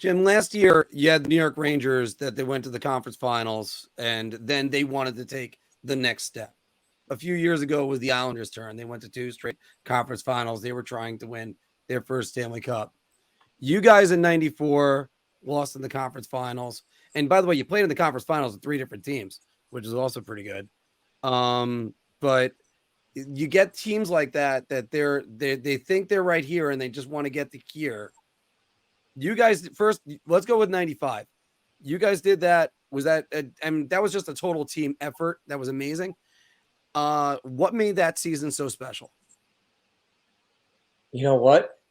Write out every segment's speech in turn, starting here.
Jim, last year you had the New York Rangers that they went to the conference finals, and then they wanted to take the next step. A few years ago, it was the Islanders' turn. They went to 2 straight conference finals. They were trying to win their first Stanley Cup. You guys in 94 lost in the conference finals. And by the way, you played in the conference finals with 3 different teams, which is also pretty good. But you get teams like that they think they're right here and they just want to get to here. You guys first, let's go with 95. You guys did that. Was that, that was just a total team effort. That was amazing. What made that season so special? You know what?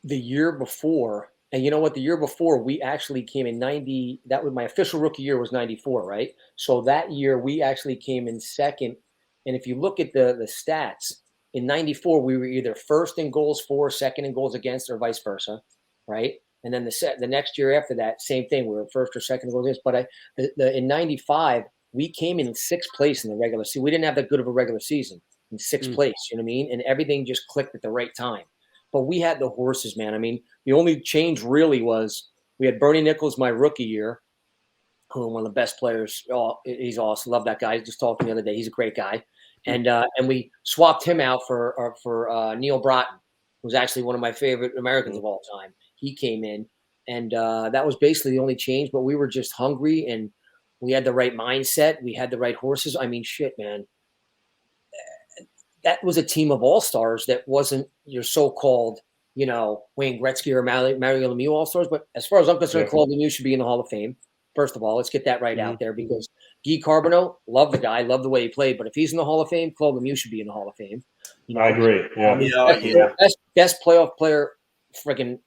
The year before, and you know what? The year before, we actually came in 90. That was my official rookie year was 94, right? So that year, we actually came in second. And if you look at the stats, in 94, we were either first in goals for, second in goals against, or vice versa, right? And then the next year after that, same thing. We were first or second in goals against. But in 95, we came in 6th place in the regular season. We didn't have that good of a regular season in 6th place, you know what I mean? And everything just clicked at the right time. But we had the horses, man. I mean, the only change really was we had Bernie Nichols my rookie year, who one of the best players. Oh, he's awesome. Love that guy. Just talked to me the other day. He's a great guy. And we swapped him out for Neil Broughton, who's actually one of my favorite Americans of all time. He came in, and that was basically the only change. But we were just hungry, and we had the right mindset. We had the right horses. I mean, shit, man. That was a team of all-stars that wasn't your so-called, Wayne Gretzky or Mario Lemieux all-stars. But as far as I'm concerned, Claude Lemieux should be in the Hall of Fame. First of all, let's get that right out there, because Guy Carbonneau, love the guy, love the way he played. But if he's in the Hall of Fame, Claude Lemieux should be in the Hall of Fame. I agree. Yeah. Best playoff player, freaking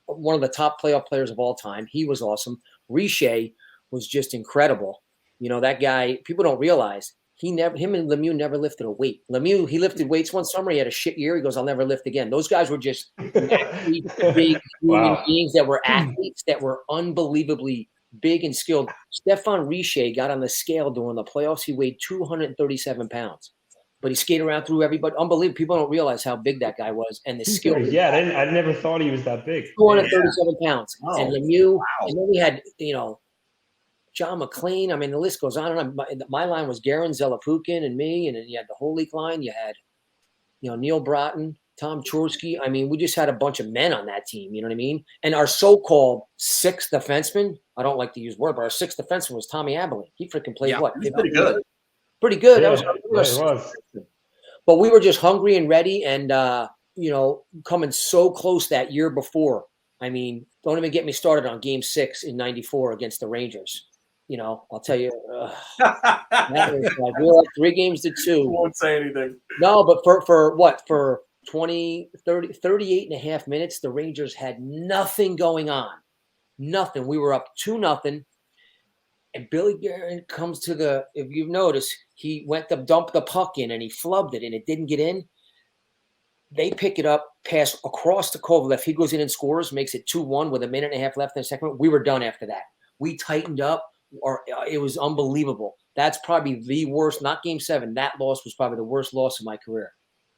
one of the top playoff players of all time. He was awesome. Richer was just incredible. That guy, people don't realize. Him and Lemieux never lifted a weight. Lemieux, he lifted weights one summer. He had a shit year. He goes, I'll never lift again. Those guys were just big human beings that were athletes that were unbelievably big and skilled. Stéphane Richer got on the scale during the playoffs. He weighed 237 pounds. But he skated around through everybody. Unbelievable. People don't realize how big that guy was and the skill. Yeah, I never thought he was that big. 237 pounds. Oh, and Lemieux, and then we had, John McClain. I mean, the list goes on and on. My line was Guerin, Zelapukin, and me. And then you had the whole league line. You had, Neil Broughton, Tom Chorsky. I mean, we just had a bunch of men on that team. You know what I mean? And our so-called 6th defenseman, I don't like to use word, but our 6th defenseman was Tommy Albelin. He freaking played what? He's pretty good. Pretty good. Yeah, That was. But we were just hungry and ready and, coming so close that year before. I mean, don't even get me started on Game 6 in 94 against the Rangers. I'll tell you, that was like, we were up 3-2. Won't say anything. No, but for 38 and a half minutes, the Rangers had nothing going on. Nothing. We were up 2-0. And Billy Guerin comes to if you've noticed, he went to dump the puck in and he flubbed it and it didn't get in. They pick it up, pass across to Kovalev. He goes in and scores, makes it 2-1 with a minute and a half left in the second. We were done after that. We tightened up. It was unbelievable. That's probably the worst, not Game 7. That loss was probably the worst loss of my career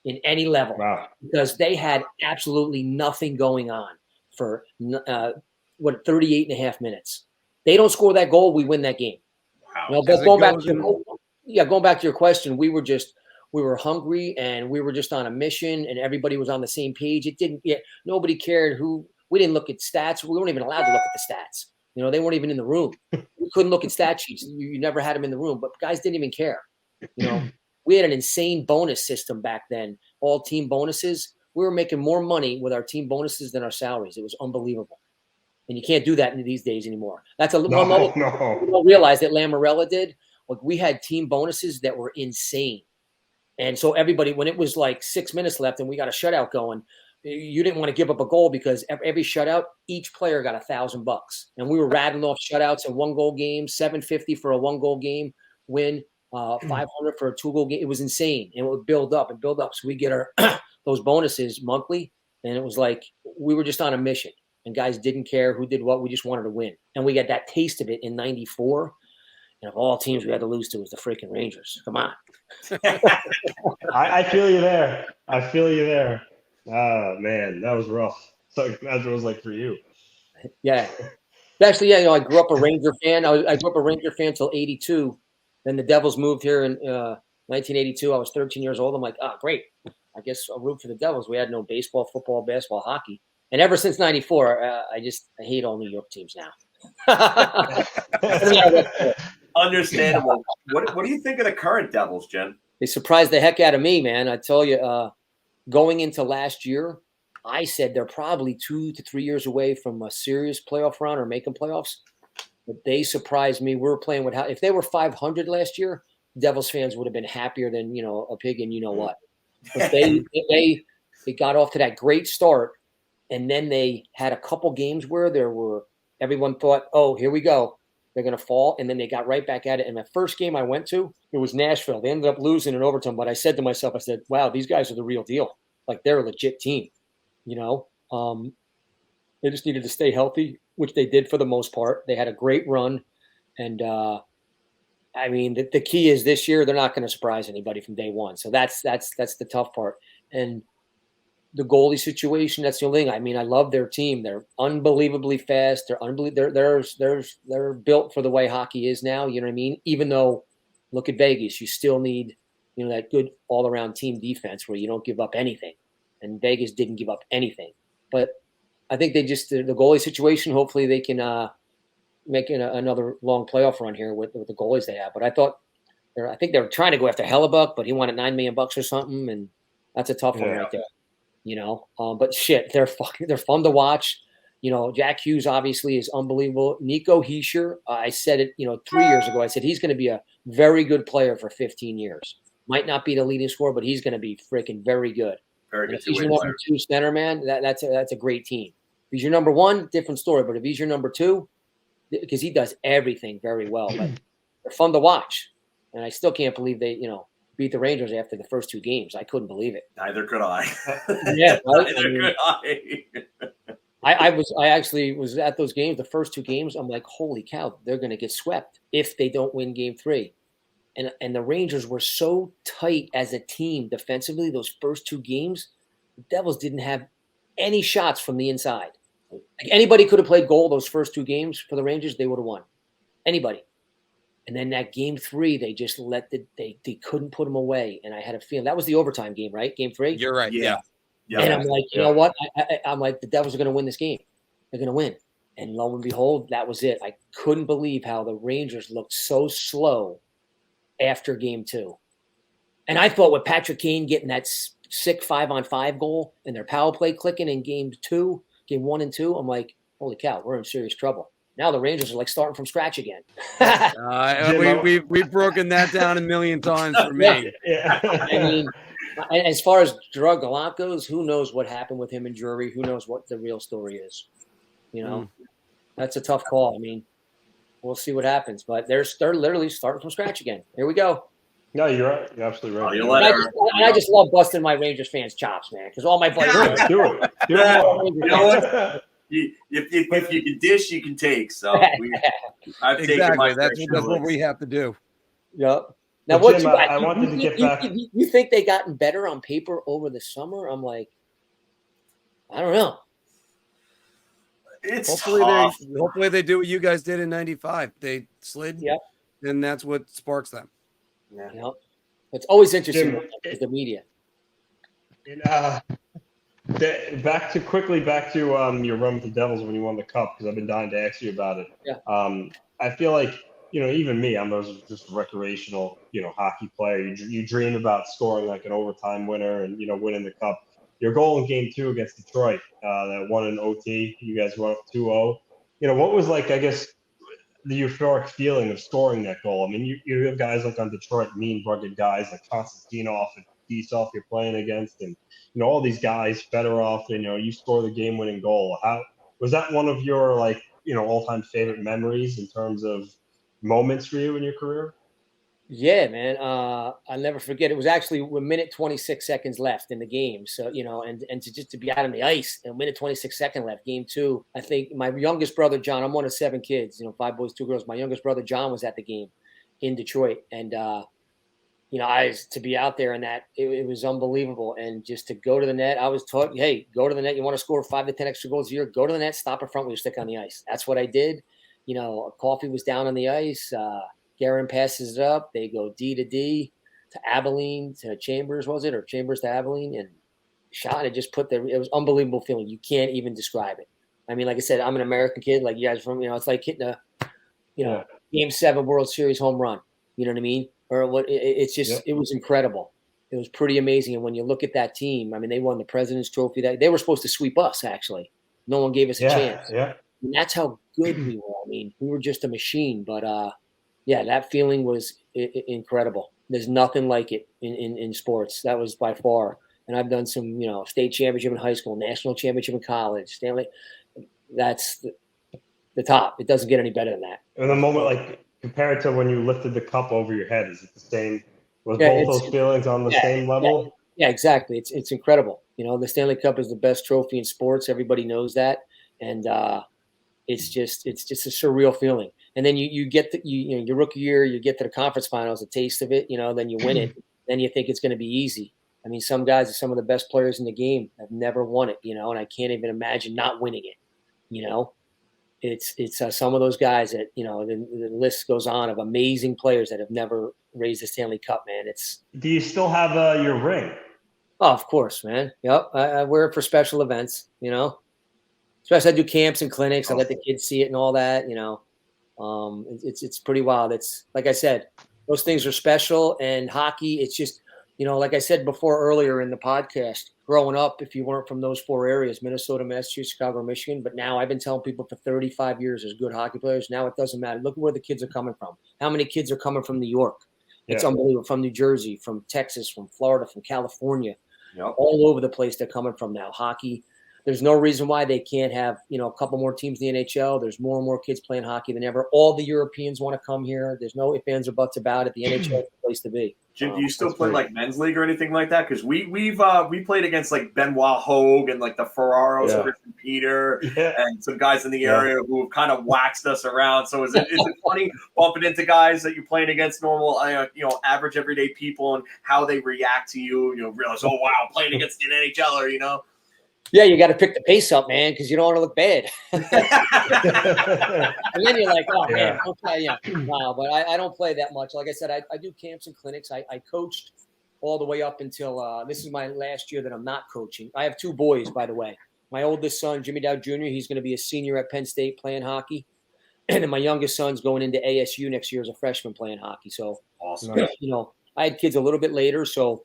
in any level. Wow. Because they had absolutely nothing going on for 38 and a half minutes. They don't score that goal, we win that game. Wow. But going back to your question, we were hungry and we were just on a mission and everybody was on the same page. Nobody cared we didn't look at stats. We weren't even allowed to look at the stats. They weren't even in the room. We couldn't look at stat sheets. You never had them in the room, but guys didn't even care. We had an insane bonus system back then, all team bonuses. We were making more money with our team bonuses than our salaries. It was unbelievable. And you can't do that in these days anymore. That's one other thing you don't realize that Lamorella did. Like, we had team bonuses that were insane. And so everybody, when it was like 6 minutes left and we got a shutout going, you didn't want to give up a goal because every shutout, each player got $1,000. And we were rattling off shutouts in 1-goal games, $750 for a 1-goal game win, $500 for a 2-goal game. It was insane. And it would build up and build up. So we get our those bonuses monthly. And it was like we were just on a mission. And guys didn't care who did what. We just wanted to win. And we got that taste of it in 94. And of all teams we had to lose to was the freaking Rangers. Come on. I feel you there. Oh, man, that was rough. So I can imagine what it was like for you. Yeah. Especially, yeah, I grew up a Ranger fan. I grew up a Ranger fan till 82. Then the Devils moved here in 1982. I was 13 years old. I'm like, great. I guess I'll root for the Devils. We had no baseball, football, basketball, hockey. And ever since 94, I hate all New York teams now. Understandable. What do you think of the current Devils, Jim? They surprised the heck out of me, man. I tell you, going into last year, I said they're probably 2 to 3 years away from a serious playoff run or making playoffs. But they surprised me. We were playing with if they were 500 last year, Devils fans would have been happier than a pig and you know what. But they got off to that great start, and then they had a couple games where everyone thought, oh, here we go, they're going to fall, and then they got right back at it. And the first game I went to, it was Nashville. They ended up losing in overtime, but I said to myself, wow, these guys are the real deal. Like, they're a legit team. They just needed to stay healthy, which they did for the most part. They had a great run. And, the key is this year, they're not going to surprise anybody from day one. So that's the tough part. And the goalie situation, that's the only thing. I love their team. They're unbelievably fast. They're built for the way hockey is now. You know what I mean? Even though, look at Vegas, you still need, that good all-around team defense where you don't give up anything. And Vegas didn't give up anything. But I think the goalie situation, hopefully they can make another long playoff run here with the goalies they have. But I think they're trying to go after Hellebuck, but he wanted $9 million or something, and that's a tough one right there. But shit, they're fun to watch. Jack Hughes obviously is unbelievable. Nico Hischier, I said it, 3 years ago. I said he's going to be a very good player for 15 years. Might not be the leading scorer, but he's going to be freaking very good. Very good. If he's your number 2 center, man, that's a great team. If he's your number 1, different story. But if he's your number 2, because he does everything very well, but they're fun to watch. And I still can't believe they, beat the Rangers after the first 2 games. I couldn't believe it. Neither could I. Yeah, right? Neither could I. I actually was at those games, the first 2 games. I'm like, holy cow, they're going to get swept if they don't win game 3. And the Rangers were so tight as a team defensively those first 2 games. The Devils didn't have any shots from the inside. Like, anybody could have played goal those first 2 games for the Rangers, they would have won. Anybody. And then that game 3, they just they couldn't put them away. And I had a feeling that was the overtime game, right? Game 3. You're right. Yeah. And I'm like, you know what? I'm like, the Devils are going to win this game. They're going to win. And lo and behold, that was it. I couldn't believe how the Rangers looked so slow after game 2. And I thought with Patrick Kane getting that sick 5-on-5 goal and their power play clicking in game 1 and 2, I'm like, holy cow, we're in serious trouble. Now the Rangers are like starting from scratch again. We've broken that down a million times for me. Yeah. As far as Drug Gallant goes, who knows what happened with him and Drury? Who knows what the real story is? That's a tough call. We'll see what happens. But they're literally starting from scratch again. Here we go. No, you're right. You're absolutely right. I just love busting my Rangers fans' chops, man, because all my buddies do it. You know what? If you can dish, you can take. So I've taken my that's what we have to do. Yep. Now, Jim, I wanted to get back. You think they gotten better on paper over the summer? I'm like, I don't know. It's hopefully they do what you guys did in '95. They slid, and that's what sparks them. Yeah. It's always interesting with the media. Back to your run with the Devils when you won the Cup, because I've been dying to ask you about it. Yeah. I feel like, even me, I'm just a recreational, hockey player. You dream about scoring like an overtime winner and, winning the Cup. Your goal in game 2 against Detroit, that won in OT, you guys went up 2-0. What was like, I guess, the euphoric feeling of scoring that goal? You have guys like on Detroit, mean, rugged guys like Konstantinov and Kisov you're playing against, and all these guys, Fedorov, you score the game-winning goal. How was that one of your all-time favorite memories in terms of moments for you in your career? Yeah, man. I'll never forget. It was actually a minute 26 seconds left in the game. So, and to be out on the ice, a minute 26 seconds left, game 2. I think my youngest brother, John, I'm one of 7 kids, 5 boys, 2 girls. My youngest brother, John, was at the game in Detroit. And, to be out there and that it was unbelievable. And just to go to the net, I was taught, hey, go to the net. You want to score 5 to 10 extra goals a year, go to the net, stop in front with your stick on the ice. That's what I did. Coffee was down on the ice. Guerin passes it up. They go D to D to Albelin to Chambers, was it? Or Chambers to Albelin, and shot. It just it was unbelievable feeling. You can't even describe it. I mean, like I said, I'm an American kid, like you guys from, it's like hitting a, Game 7 World Series home run. You know what I mean? Or what? It's just, It was incredible. It was pretty amazing. And when you look at that team, I mean, they won the President's Trophy. That they were supposed to sweep us. Actually, no one gave us a chance. Yeah. And that's how good we were. I mean, we were just a machine. But that feeling was incredible. There's nothing like it in sports. That was by far. And I've done some, state championship in high school, national championship in college, Stanley. That's the top. It doesn't get any better than that. In the moment, like compared to when you lifted the cup over your head, is it the same? Was both those feelings on the same level? Yeah, exactly. It's incredible. The Stanley Cup is the best trophy in sports. Everybody knows that, and it's just a surreal feeling. And then you get your rookie year, you get to the conference finals, a taste of it. Then you win it. Then you think it's going to be easy. I mean, some guys are some of the best players in the game have never won it. And I can't even imagine not winning it. It's some of those guys that the list goes on of amazing players that have never raised the Stanley Cup. Man, Do you still have your ring? Oh, of course, man. Yep, I wear it for special events. Especially I do camps and clinics. I let the kids see it and all that. It's pretty wild. It's like I said, those things are special. And hockey, it's just like I said before earlier in the podcast. Growing up, if you weren't from those 4 areas, Minnesota, Massachusetts, Chicago, Michigan, but now I've been telling people for 35 years there's good hockey players. Now it doesn't matter. Look at where the kids are coming from. How many kids are coming from New York? It's unbelievable. From New Jersey, from Texas, from Florida, from California, all over the place they're coming from now. Hockey, there's no reason why they can't have, a couple more teams in the NHL. There's more and more kids playing hockey than ever. All the Europeans want to come here. There's no ifs, ands, or buts about it. The NHL is the place to be. Jim, do you still play like men's league or anything like that? Because we played against like Benoit Hogue and like the Ferraros, Christian Peter, and some guys in the area who have kind of waxed us around. So is it funny bumping into guys that you're playing against normal, average everyday people and how they react to you? Realize, oh wow, I'm playing against an NHLer, Yeah, you got to pick the pace up, man, because you don't want to look bad. And then you're like, oh, man, okay, wow. But I don't play that much. Like I said, I do camps and clinics. I coached all the way up until this is my last year that I'm not coaching. I have 2 boys, by the way. My oldest son, Jimmy Dowd Jr., he's going to be a senior at Penn State playing hockey. And then my youngest son's going into ASU next year as a freshman playing hockey. So, awesome. I had kids a little bit later, so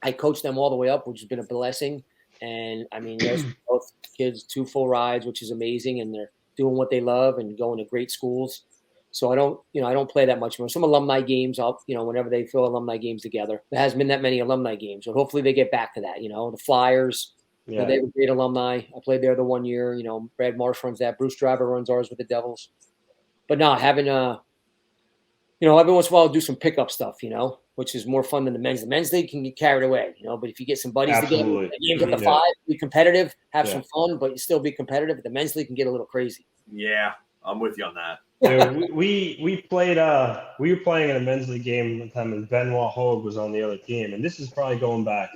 I coached them all the way up, which has been a blessing. And I mean, there's both kids 2 full rides, which is amazing. And they're doing what they love and going to great schools. So I don't play that much more. Some alumni games, whenever they throw alumni games together, there hasn't been that many alumni games. So hopefully they get back to that. The Flyers, they were great alumni. I played there the 1 year. Brad Marsh runs that. Bruce Driver runs ours with the Devils. But no, having every once in a while I'll do some pickup stuff, which is more fun than the men's. The men's league can get carried away, but if you get some buddies together, games at the 5, be competitive, have some fun, but you still be competitive. The men's league can get a little crazy. Yeah, I'm with you on that. We played. We were playing in a men's league game one time, and Benoit Hogue was on the other team, and this is probably going back.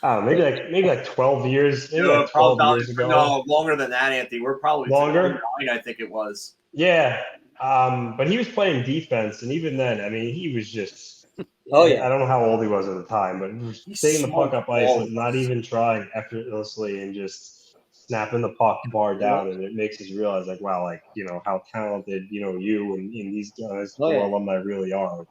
Maybe like 12 years. Maybe like 12 years ago. No, longer than that, Anthony. We're probably longer. I think it was. Yeah. But he was playing defense, and even then, I mean, he was just. Oh yeah. I don't know how old he was at the time, but he was taking the puck up ice, not even trying effortlessly, and just snapping the puck bar down, and it makes us realize, like, wow, like how talented you and these guys, alumni really are.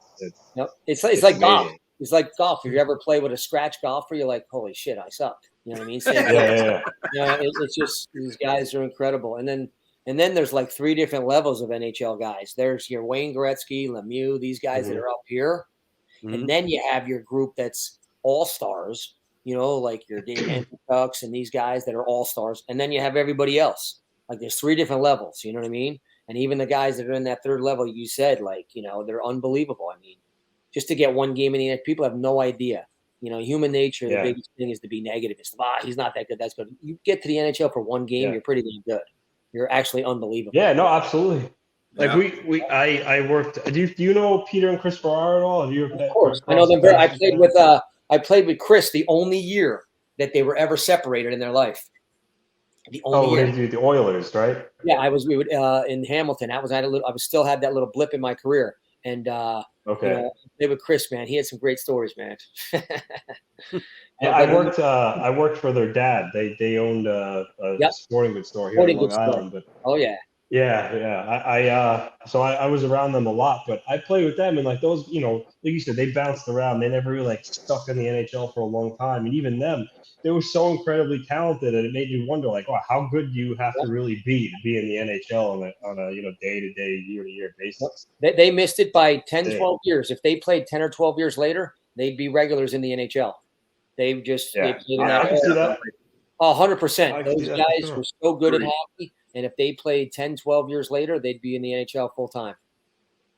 It's like golf. It's like golf. If you ever play with a scratch golfer, you're like, holy shit, I suck. You know what I mean? It's just these guys are incredible, and then there's like 3 different levels of NHL guys. There's your Wayne Gretzky, Lemieux, these guys that are up here. Mm-hmm. And then you have your group that's all-stars, like your Dave Ducks and these guys that are all-stars. And then you have everybody else. Like there's 3 different levels, you know what I mean? And even the guys that are in that 3rd level, you said, like, they're unbelievable. I mean, just to get one game in the end, people have no idea. Human nature, the biggest thing is to be negative. It's, he's not that good, that's good. You get to the NHL for one game, you're pretty damn good. You're actually unbelievable. Yeah, no, absolutely. Like I worked. Do you know Peter and Chris Farrar at all? Have you? Of course, I know them very. I played with Chris the only year that they were ever separated in their life. The only year. They do the Oilers, right? Yeah, we would in Hamilton. I was still had that little blip in my career, and okay. Played with Chris, man. He had some great stories, man. Yeah, I worked for their dad. They owned a sporting goods store here in Long Island. But so I was around them a lot. But I played with them, and like those, like you said, they bounced around. They never really stuck in the NHL for a long time. And even them, they were so incredibly talented, and it made you wonder, like, wow, how good do you have to really be in the NHL on a day-to-day, year-to-year basis? They missed it by 10, 12 years. If they played 10 or 12 years later, they'd be regulars in the NHL. They've just they played in that. I can see that. 100%. Those guys were so good at hockey, and if they played 10, 12 years later, they'd be in the NHL full time.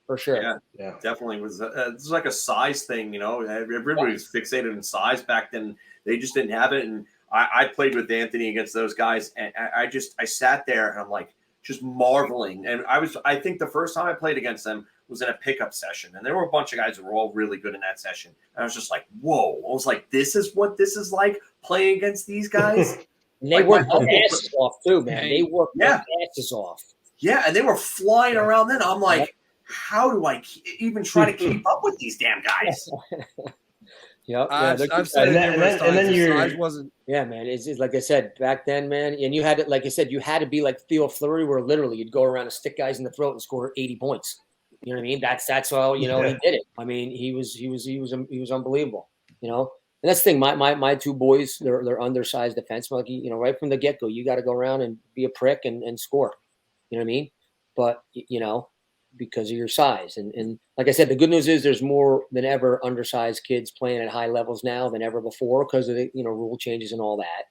For sure. Yeah. Definitely. It's like a size thing, Everybody was fixated on size back then. They just didn't have it. And I played with Anthony against those guys, and I sat there and I'm like just marveling. And I think the first time I played against them was in a pickup session, and there were a bunch of guys that were all really good in that session. And I was just like, whoa. I was like, this is what this is like playing against these guys. And they worked their asses off too, man. They worked their asses off. Yeah, and they were flying around then. I'm like, how do I even try to keep up with these damn guys? I've said it numerous times. The size wasn't. Yeah, man. It's like I said back then, man. And you had to, like I said, you had to be like Theo Fleury, where literally you'd go around and stick guys in the throat and score 80 points. You know what I mean? That's how he did it. I mean, he was unbelievable. And that's the thing. My two boys, they're undersized defensemen. Like, right from the get go, you got to go around and be a prick and score. You know what I mean? But because of your size. And like I said, the good news is there's more than ever undersized kids playing at high levels now than ever before because of the rule changes and all that.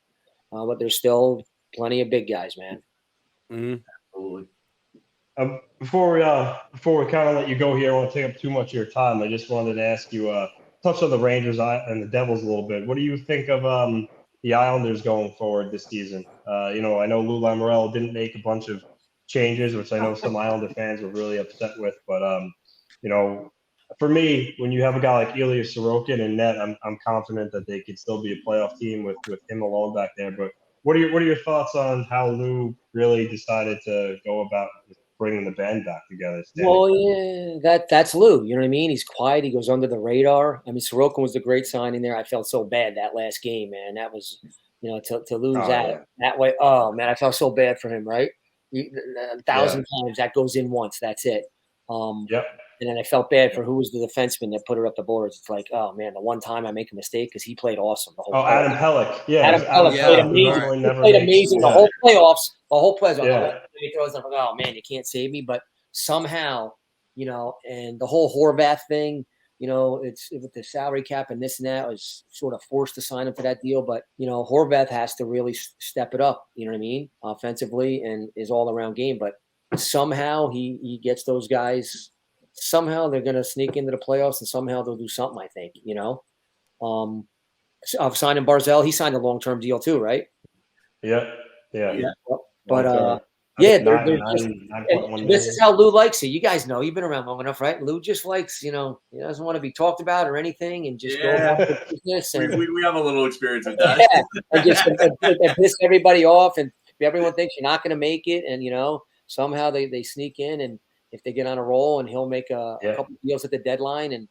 But there's still plenty of big guys, man. Mm-hmm. Absolutely. Before we kind of let you go here, I don't want to take up too much of your time. I just wanted to ask you, touch on the Rangers and the Devils a little bit. What do you think of the Islanders going forward this season? I know Lou Lamoriello didn't make a bunch of changes, which I know some Islander fans were really upset with. But for me, when you have a guy like Ilya Sorokin in net, I'm confident that they could still be a playoff team with him alone back there. But what are your thoughts on how Lou really decided to go about bringing the band back together? Well, yeah, that's Lou. You know what I mean? He's quiet. He goes under the radar. I mean, Sorokin was the great signing there. I felt so bad that last game, man. That was, to lose that way. Oh man, I felt so bad for him. Right? 1,000 times that goes in once. That's it. And then I felt bad for who was the defenseman that put it up the boards. It's like, oh man, the one time I make a mistake because he played awesome. The whole Adam Pelech. Yeah, Adam Pelech played amazing. He played amazing the whole playoffs. The whole playoffs. He throws up. Oh man, you can't save me. But somehow, and the whole Horvath thing. It's with the salary cap and this and that, was sort of forced to sign him for that deal. But, Horvath has to really step it up, you know what I mean, offensively and his all-around game. But somehow he gets those guys. Somehow they're going to sneak into the playoffs, and somehow they'll do something, I think, Of signing Barzell, he signed a long-term deal too, right? Yeah. But this is how Lou likes it. You guys know, you've been around long enough, right? Lou just likes, he doesn't want to be talked about or anything, and just go about the business. And, we have a little experience with that. And just and piss everybody off, and everyone thinks you're not going to make it, and somehow they sneak in, and if they get on a roll, and he'll make a couple of deals at the deadline, and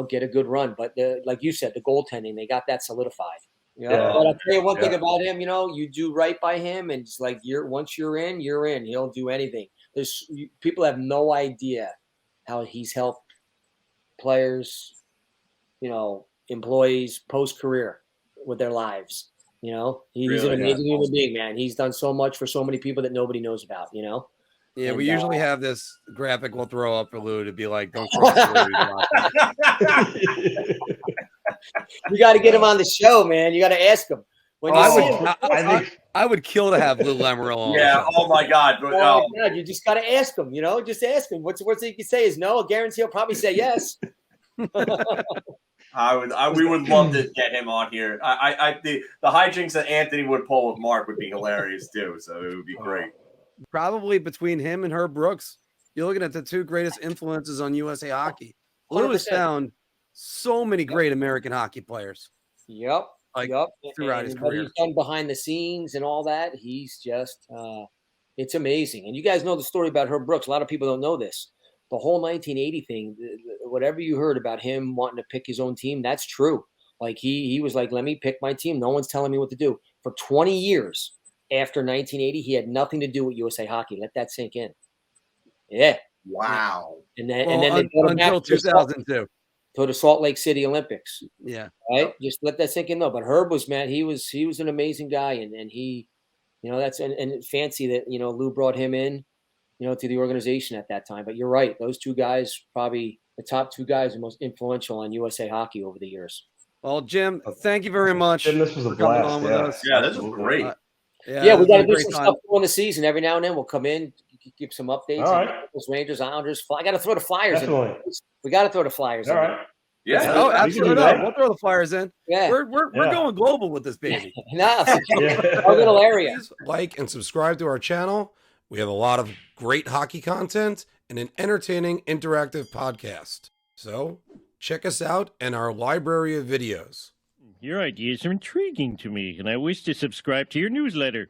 get a good run. But like you said, the goaltending, they got that solidified. But I'll tell you one thing about him, you do right by him, and it's like once you're in, he'll do anything. People have no idea how he's helped players, employees post-career with their lives. He's an amazing human being, man. He's done so much for so many people that nobody knows about, Yeah, and we usually have this graphic we'll throw up for Lou to be like, don't cross Lou. You got to get him on the show, man. You got to ask him. I would kill to have Lou Lamoriello on. Yeah. Oh my God. But God, you just got to ask him. Just ask him. What's he can say is no. I guarantee he'll probably say yes. We would love to get him on here. The hijinks that Anthony would pull with Marc would be hilarious too. So it would be great. Probably between him and Herb Brooks. You're looking at the two greatest influences on USA hockey. Lou has 100%. found so many great American hockey players. Yep. Like, Yep. throughout his And what career. he's done behind the scenes and all that, he's just it's amazing. And you guys know the story about Herb Brooks. A lot of people don't know this. The whole 1980 thing, whatever you heard about him wanting to pick his own team, that's true. Like he was like, let me pick my team. No one's telling me what to do. For 20 years after 1980, he had nothing to do with USA Hockey. Let that sink in. Yeah. Wow. And then Well, they brought him back until 2002. to the Salt Lake City Olympics. Yeah. Right. Just let that sink in. No, but Herb was, man, he was an amazing guy. And he, that's, and fancy that, Lou brought him in, to the organization at that time. But you're right. Those two guys, probably the top two guys, are most influential on USA Hockey over the years. Well, Jim, thank you very much. Jim, this was a for coming blast. on with us. Yeah, this was great. Yeah, we got to do great some time. stuff during the season. Every now and then we'll come in, give some updates. All right. Rangers, Islanders. I got to throw the Flyers Definitely. in. We got to throw the Flyers All in. right. Yeah. Oh, We can absolutely. do that. We'll throw the Flyers in. Yeah. We're Yeah. going global with this baby. No, Yeah. our little area. Please like and subscribe to our channel. We have a lot of great hockey content and an entertaining interactive podcast. So check us out and our library of videos. Your ideas are intriguing to me, and I wish to subscribe to your newsletter.